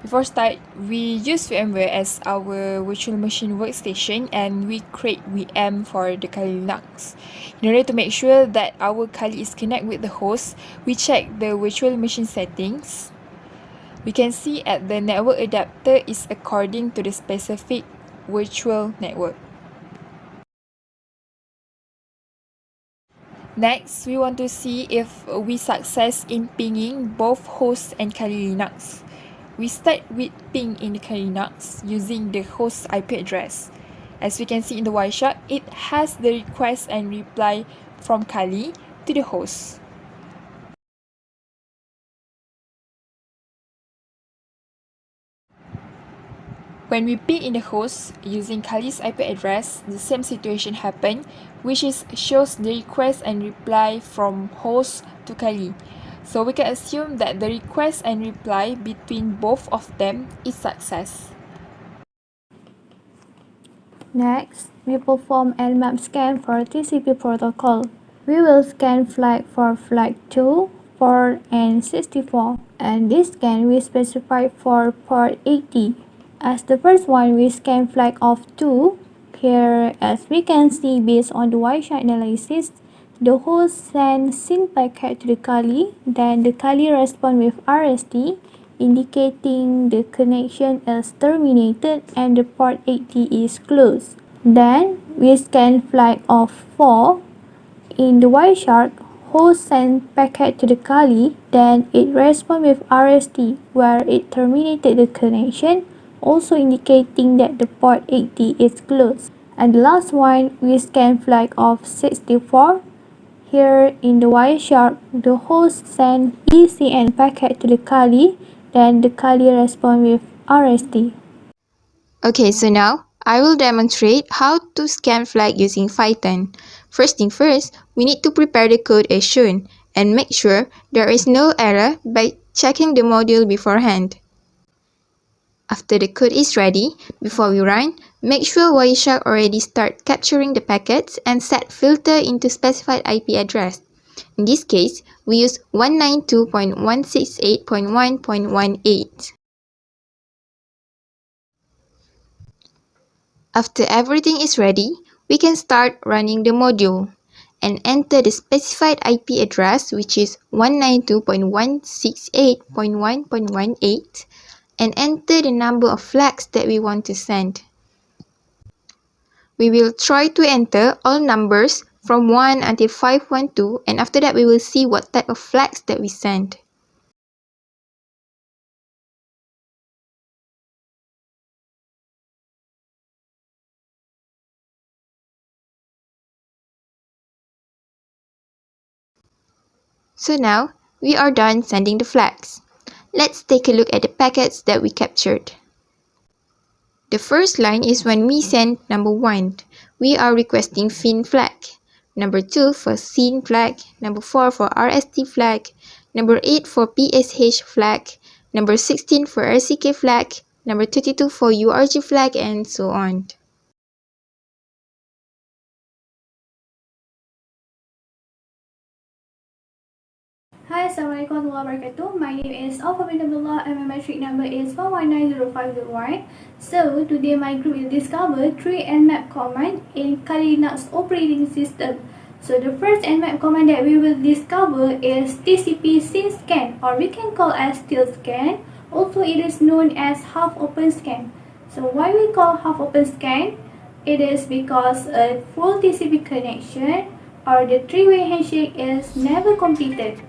Before start, we use VMware as our virtual machine workstation and we create VM for the Kali Linux. In order to make sure that our Kali is connected with the host, we check the virtual machine settings. We can see at the network adapter is according to the specific virtual network. Next, we want to see if we success in pinging both host and Kali Linux. We start with ping in the Kali Linux using the host IP address. As we can see in the Wireshark, it has the request and reply from Kali to the host. When we ping in the host using Kali's IP address, the same situation happen, which is shows the request and reply from host to Kali. So we can assume that the request and reply between both of them is success. Next, we perform Nmap scan for TCP protocol. We will scan flag for flag 2, 4, and 64, and this scan we specify for port 80. As the first one, we scan flag of 2. Here, as we can see based on the Wireshark analysis, the host sends SYN packet to the Kali, then the Kali responds with RST, indicating the connection is terminated and the port 80 is closed. Then, we scan flag of 4. In the Wireshark, host sends packet to the Kali, then it responds with RST, where it terminated the connection, also indicating that the port 80 is closed. And the last one, we scan flag of 64. Here in the Wireshark, the host sends ECN packet to the Kali, then the Kali responds with RST. Okay, so now I will demonstrate how to scan flag using Python. First thing first, we need to prepare the code as shown and make sure there is no error by checking the module beforehand. After the code is ready, before we run, make sure Wireshark already start capturing the packets and set filter into specified IP address. In this case, we use 192.168.1.18. After everything is ready, we can start running the module and enter the specified IP address, which is 192.168.1.18, and enter the number of flags that we want to send. We will try to enter all numbers from 1 until 512, and after that we will see what type of flags that we send. So now, we are done sending the flags. Let's take a look at the packets that we captured. The first line is when we send number 1, we are requesting FIN flag, number 2 for SYN flag, number 4 for RST flag, number 8 for PSH flag, number 16 for RCK flag, number 22 for URG flag, and so on. Hi, Assalamualaikum warahmatullahi wabarakatuh. My name is Alfa bin Abdullah and my metric number is 1190501. So, today my group will discover 3 Nmap command in Kali Linux operating system. So, the first Nmap command that we will discover is TCP SYN scan, or we can call as still scan. Also, it is known as half open scan. So, why we call half open scan? It is because a full TCP connection or the three-way handshake is never completed.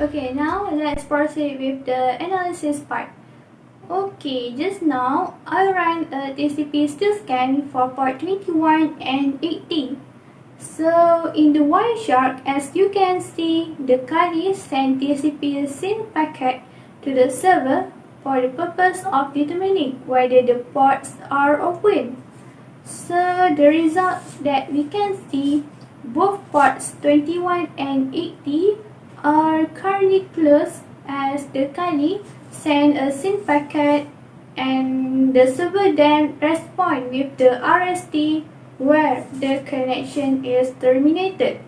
Okay, now let's proceed with the analysis part. Okay, just now I ran a TCP still scan for port 21 and 80. So in the Wireshark, as you can see, the Kali sent TCP SYN packet to the server for the purpose of determining whether the ports are open. So the results that we can see, both ports 21 and 80 are currently closed as the Kali send a SYN packet and the server then respond with the RST where the connection is terminated.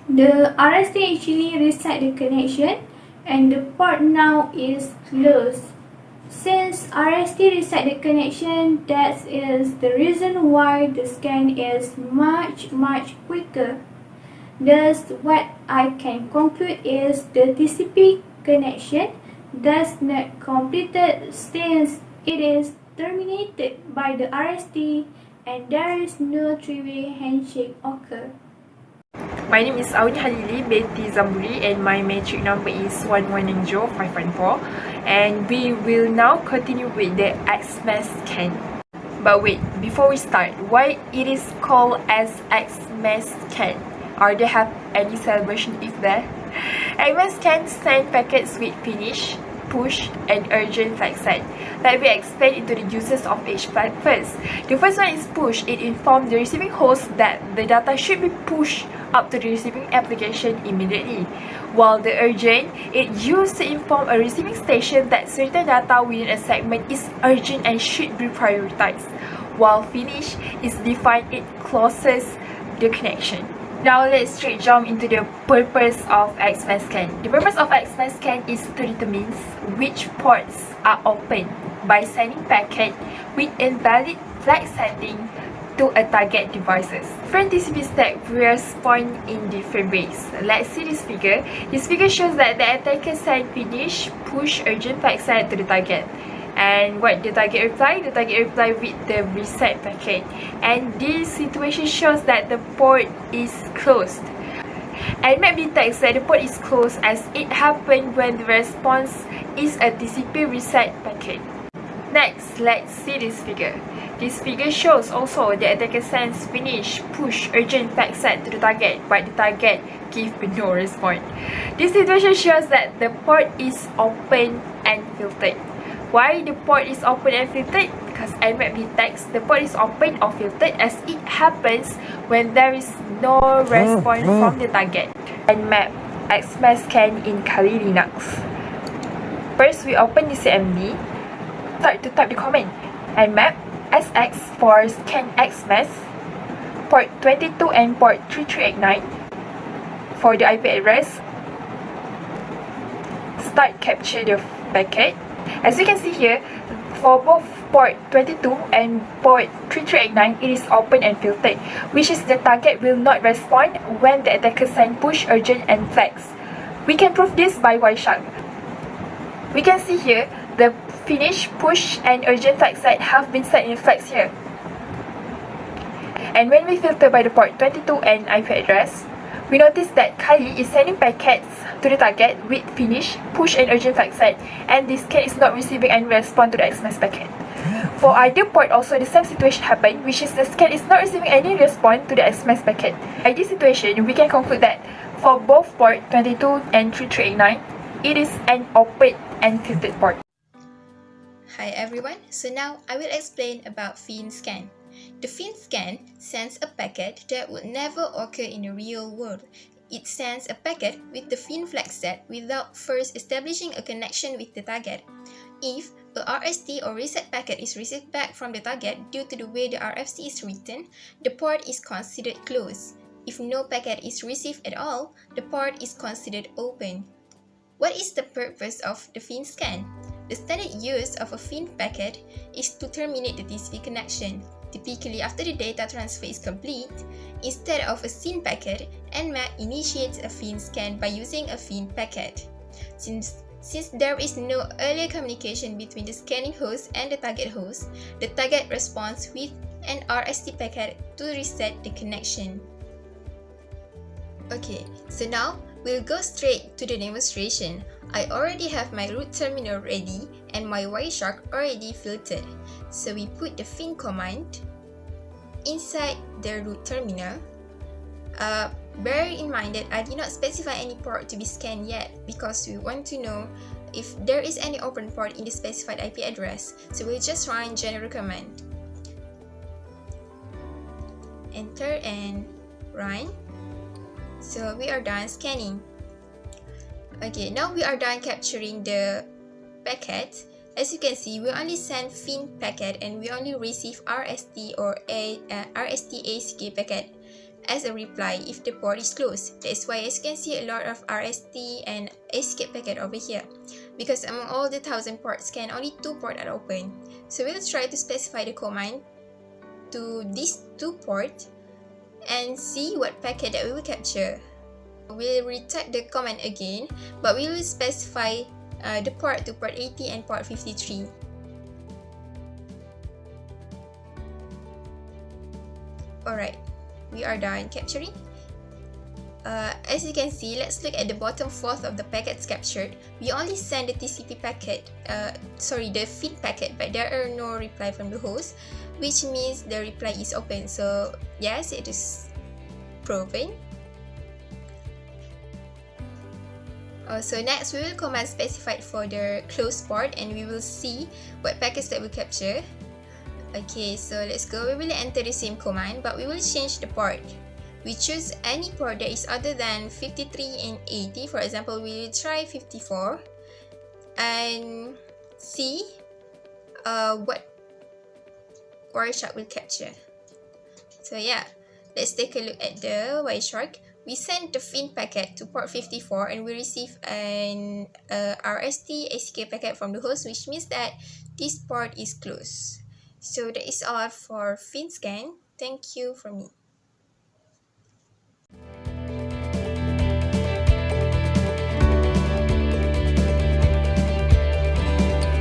The RST actually reset the connection and the port now is closed. Since RST reset the connection, that is the reason why the scan is much quicker. Thus, what I can conclude is the TCP connection does not completed since it is terminated by the RST and there is no three-way handshake occur. My name is Awni Halili Beti Zamburi and my metric number is 1190-514, and we will now continue with the XMAS scan. But wait, before we start, why it is called as XMAS scan? Or they have any celebration if there? XMAS scan send packets with finish, push and urgent flag set. Let me explain into the uses of each flag first. The first one is push. It informs the receiving host that the data should be pushed up to the receiving application immediately. While the urgent, it used to inform a receiving station that certain data within a segment is urgent and should be prioritized. While finish is defined, it closes the connection. Now let's straight jump into the purpose of XMAS scan. The purpose of XMAS scan is to determine which ports are open by sending packet with invalid flag setting to a target devices. Different TCP stack respond in different ways. Let's see this figure. This figure shows that the attacker send finish, push, urgent flag set to the target. And what the target reply? The target reply with the reset packet. And this situation shows that the port is closed. Nmap detects that the port is closed as it happened when the response is a TCP reset packet. Next, let's see this figure. This figure shows also the attacker sends finish, push, urgent flag set to the target, but the target gives no response. This situation shows that the port is open and filtered. Why the port is open and filtered? Because Nmap detects the port is open or filtered as it happens when there is no response from the target. Nmap XMAS scan in Kali Linux. First, we open the CMD. Start to type the command Nmap SX for scan XMAS port 22 and port 3389 for the IP address. Start capture the packet. As you can see here, for both port 22 and port 3389, it is open and filtered, which is the target will not respond when the attacker send push, urgent and flags. We can prove this by Wireshark. We can see here, the finish, push and urgent flag set have been set in flags here. And when we filter by the port 22 and IP address, we notice that Kali is sending packets to the target with finish, push and urgent flag set, and this scan is not receiving any response to the XMAS packet. For other port also the same situation happened, which is the scan is not receiving any response to the XMAS packet. By this situation, we can conclude that for both port 22 and 3389, it is an open and filtered port. Hi everyone, so now I will explain about FIN scan. The FIN scan sends a packet that would never occur in the real world. It sends a packet with the FIN flag set without first establishing a connection with the target. If a RST or reset packet is received back from the target due to the way the RFC is written, the port is considered closed. If no packet is received at all, the port is considered open. What is the purpose of the FIN scan? The standard use of a FIN packet is to terminate the TCP connection. Typically, after the data transfer is complete, instead of a SYN packet, Nmap initiates a FIN scan by using a FIN packet. Since there is no earlier communication between the scanning host and the target host, the target responds with an RST packet to reset the connection. Okay, so now We'll go straight to the demonstration. I already have my root terminal ready and my Wireshark already filtered. So we put the fin command inside the root terminal. Bear in mind that I did not specify any port to be scanned yet because we want to know if there is any open port in the specified IP address. So we'll just run general command. Enter and run. So we are done scanning. Okay, now we are done capturing the packet. As you can see, we only send fin packet and we only receive RST or RST ACK packet as a reply if the port is closed. That's why as you can see a lot of RST and ACK packet over here. Because among all the 1000 ports scanned, only 2 ports are open. So we'll try to specify the command to these 2 ports and see what packet that we will capture. We'll retype the command again, but we will specify the port to port 80 and port 53. Alright, we are done capturing. As you can see, let's look at the bottom fourth of the packets captured. We only send the TCP packet, the feed packet, but there are no reply from the host, which means the reply is open. So yes, it is proven. So next, we will command specified for the closed port and we will see what packets that we capture. Okay, so let's go. We will enter the same command, but we will change the port. We choose any port that is other than 53 and 80. For example, we will try 54 and see what Wireshark will capture. So yeah, let's take a look at the Wireshark. We send the fin packet to port 54 and we receive an RST ACK packet from the host, which means that this port is closed. So that is all for fin scan. Thank you for me.